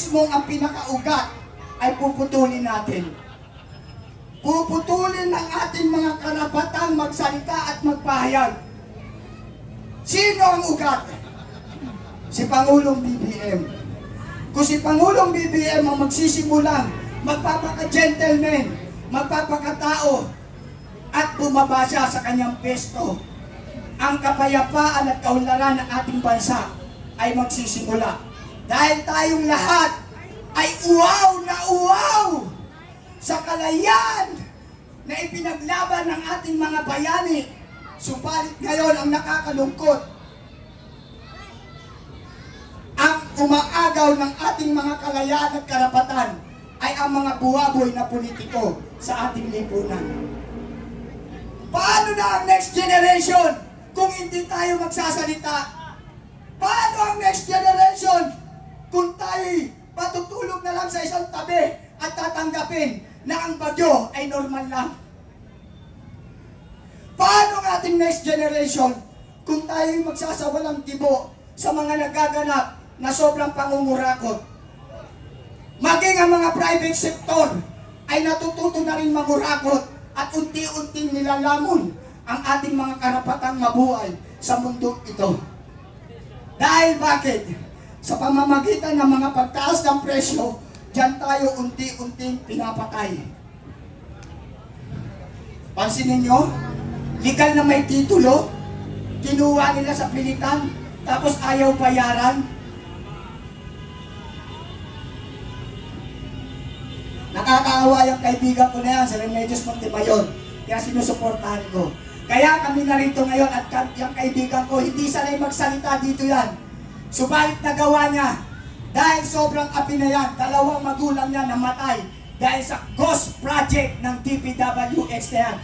mismo ang pinakaugat ay puputulin natin. Puputulin ang ating mga karapatang magsalita at magpahayag. Sino ang ugat? Si Pangulong BBM. Kung si Pangulong BBM ang magsisimulang magpapaka-gentleman, magpapakatao, at bumaba siya sa kanyang pesto, ang kapayapaan at kaunlaran ng ating bansa ay magsisimula. Dahil tayong lahat ay uwaw na uwaw sa kalayaan na ipinaglaban ng ating mga bayani. Subalit ngayon ang nakakalungkot, ang umaagaw ng ating mga kalayaan at karapatan ay ang mga buwaboy na politiko sa ating lipunan. Paano na ang next generation kung hindi tayo magsasalita? Paano ang next generation kung tayo'y patutulog na lang sa isang tabi at tatanggapin na ang bagyo ay normal lang? Paano ang ating next generation kung tayo'y magsasawalang tibo sa mga nagaganap na sobrang pangungurakot? Maging ang mga private sector ay natututo na rin mangurakot at unti-unting nilalamon ang ating mga karapatang mabuhay sa mundo ito. Dahil bakit? Sa pamamagitan ng mga pagtaas ng presyo, diyan tayo unti-unting pinapatay. Pansinin nyo, legal na may titulo, kinuha nila sa pilitan, tapos ayaw bayaran. Nakakaawa yung kaibigan ko na yan, si Remedios Montemayor, kaya sinusuportahan ko. Kaya kami narito ngayon at yung kaibigan ko, hindi sanay magsalita dito yan. Subalit nagawa niya, dahil sobrang api na yan, 2 magulang niya namatay dahil sa ghost project ng DPWH na yan.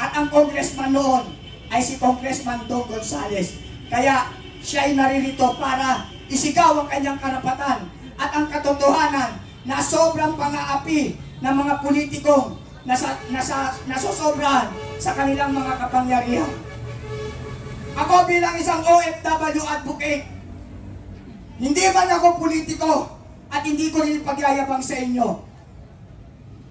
At ang congressman noon ay si Congressman Dong Gonzales. Kaya siya ay naririto para isigaw ang kanyang karapatan at ang katotohanan na sobrang pang-aapi ng mga politikong nasosobrahan sa kanilang mga kapangyarihan. Ako bilang isang OFW advocate, hindi man ako politiko at hindi ko rin pagyayabang sa inyo.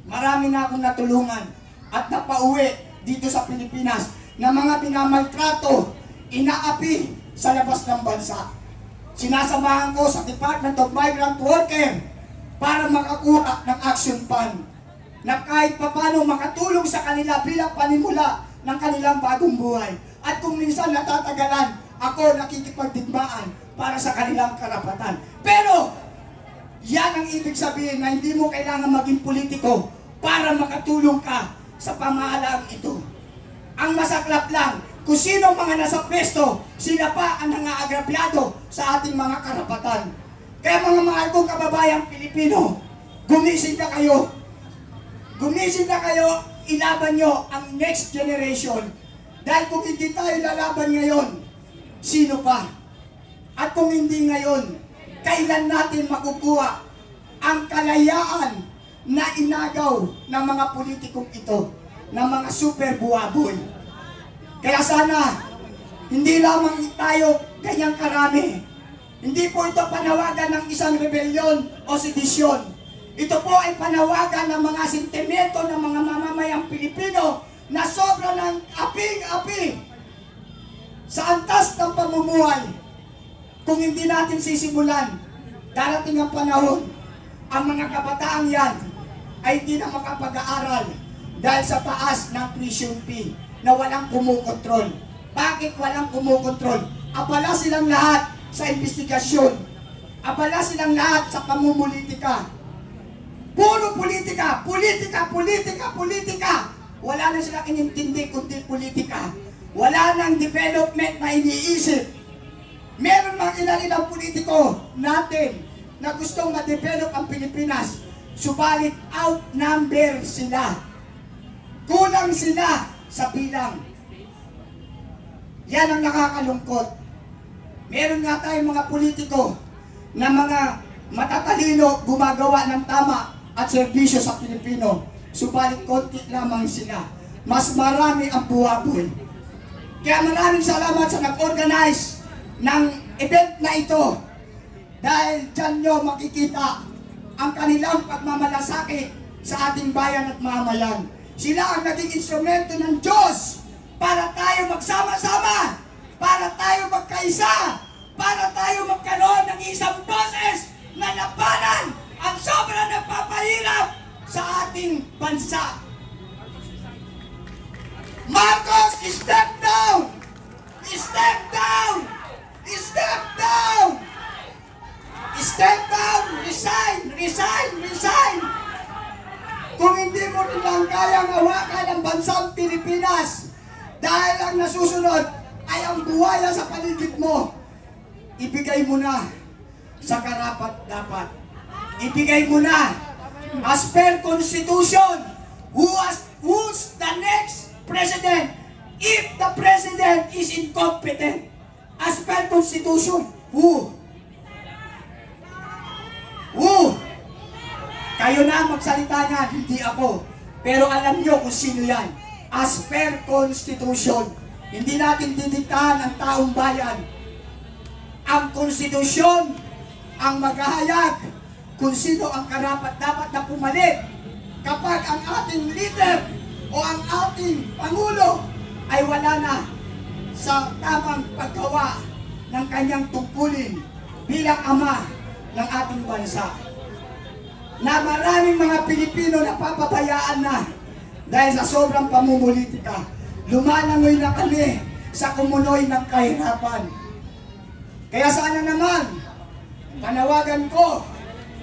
Marami na akong natulungan at napauwi dito sa Pilipinas na mga pinamaltrato, inaapi sa labas ng bansa. Sinasamahan ko sa Department of Migrant Worker para makakuha ng action fund na kahit papano makatulong sa kanila bilang panimula ng kanilang bagong buhay. At kung minsan natatagalan, ako nakikipagdigmaan para sa kanilang karapatan. Pero, yan ang ibig sabihin na hindi mo kailangan maging politiko para makatulong ka sa pamahalaang ito. Ang masaklap lang, kung sino mga nasa pwesto, sila pa ang nangaagrabyado sa ating mga karapatan. Kaya mga mahal kong kababayang Pilipino, gumising na kayo. Gumising na kayo, ilaban nyo ang next generation. Dahil kung hindi tayo lalaban ngayon, sino pa? At kung hindi ngayon, kailan natin makukuha ang kalayaan na inagaw ng mga politikong ito, ng mga super buwaboy? Kaya sana, hindi lamang tayo ganyang karami. Hindi po ito panawagan ng isang rebelyon o sedisyon. Ito po ay panawagan ng mga sentimento ng mga mamamayang Pilipino na sobra ng aping-api sa antas ng pamumuhay. Kung hindi natin sisimulan, darating ang panahon, ang mga kabataang yan ay hindi na makapag-aaral dahil sa taas ng tuition fee na walang kumukontrol. Bakit walang kumukontrol? Abala silang lahat sa investigasyon. Abala silang lahat sa pamumulitika. Puro politika, politika, politika, politika. Wala na silang inintindi kundi politika. Wala nang development na iniisip. Meron mga ilang politiko natin na gustong ma-develop ang Pilipinas. Subalit outnumber sila. Kulang sila sa bilang. Yan ang nakakalungkot. Meron nga tayong mga politiko na mga matatalino gumagawa ng tama at serbisyo sa Pilipino. Subalit konti lamang sila. Mas marami ang buwaboy. Kaya maraming salamat sa nag-organize ng event na ito. Dahil dyan nyo makikita ang kanilang pagmamalasakit sa ating bayan at mamayan. Sila ang naging instrumento ng Diyos para tayo magsama-sama, para tayo magkaisa, para tayo magkaroon ng isang boses na labanan ang sobrang nagpapahirap sa ating bansa. Marcos, step down! Step down! Step down! Step down! Resign! Resign! Resign! Kung hindi mo rin lang kayang hawakan ang bansang Pilipinas dahil ang nasusunod ay ang buwaya sa paligid mo, ibigay mo na sa karapat-dapat. Ibigay mo na as per Constitution who's the next president if the president is incompetent. As per Constitution, who? Kayo na magsalita niyan, hindi ako. Pero alam nyo kung sino yan. As per Constitution, hindi natin didiktahan ang taong bayan. Ang Konstitusyon ang maghahayag kung sino ang karapat-dapat na pumalit kapag ang ating leader o ang ating Pangulo ay wala na sa tamang paggawa ng kanyang tungkulin bilang ama ng ating bansa. Na maraming mga Pilipino na papabayaan na dahil sa sobrang pamumulitika. Lumalangoy na kami sa kumunoy ng kahirapan. Kaya sana naman, panawagan ko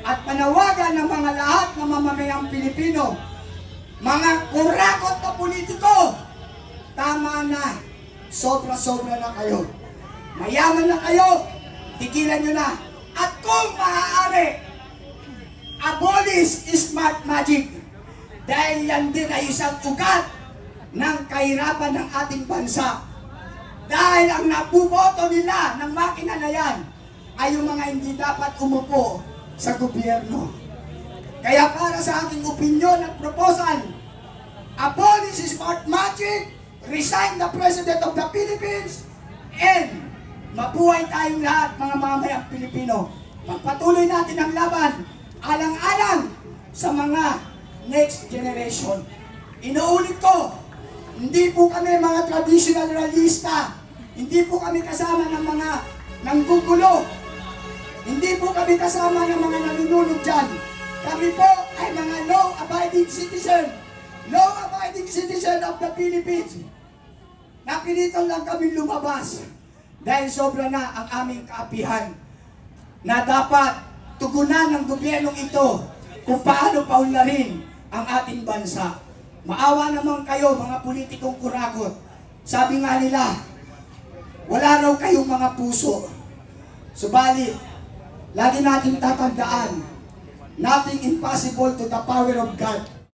at panawagan ng mga lahat ng mamamayang Pilipino, mga kurakot na politiko, tama na, sobra-sobra na kayo. Mayaman na kayo, tigilan nyo na. At kung maaari, abolish smart magic. Dahil yan din ay isang ugat ng kahirapan ng ating bansa. Dahil ang nabuboto nila ng makina na yan ay yung mga hindi dapat umupo sa gobyerno. Kaya para sa aking opinyon at proposal, abolish smart magic, resign the President of the Philippines, and mabuhay tayong lahat mga mamamayang Pilipino. Pagpatuloy natin ang laban, alang-alang sa mga next generation. Inuulit ko, hindi po kami mga traditional realista, hindi po kami kasama ng mga nanggugulo, hindi po kami kasama ng mga nanunulog dyan. Kami po ay mga law-abiding citizen of the Philippines. Napilitan lang kami lumabas dahil sobra na ang aming kaapihan na dapat tugunan ng gobyernong ito kung paano paunlarin ang ating bansa. Maawa naman kayo mga politikong kurakot. Sabi nga nila, wala raw kayong mga puso. Subalit, lagi natin tatandaan, nothing impossible to the power of God.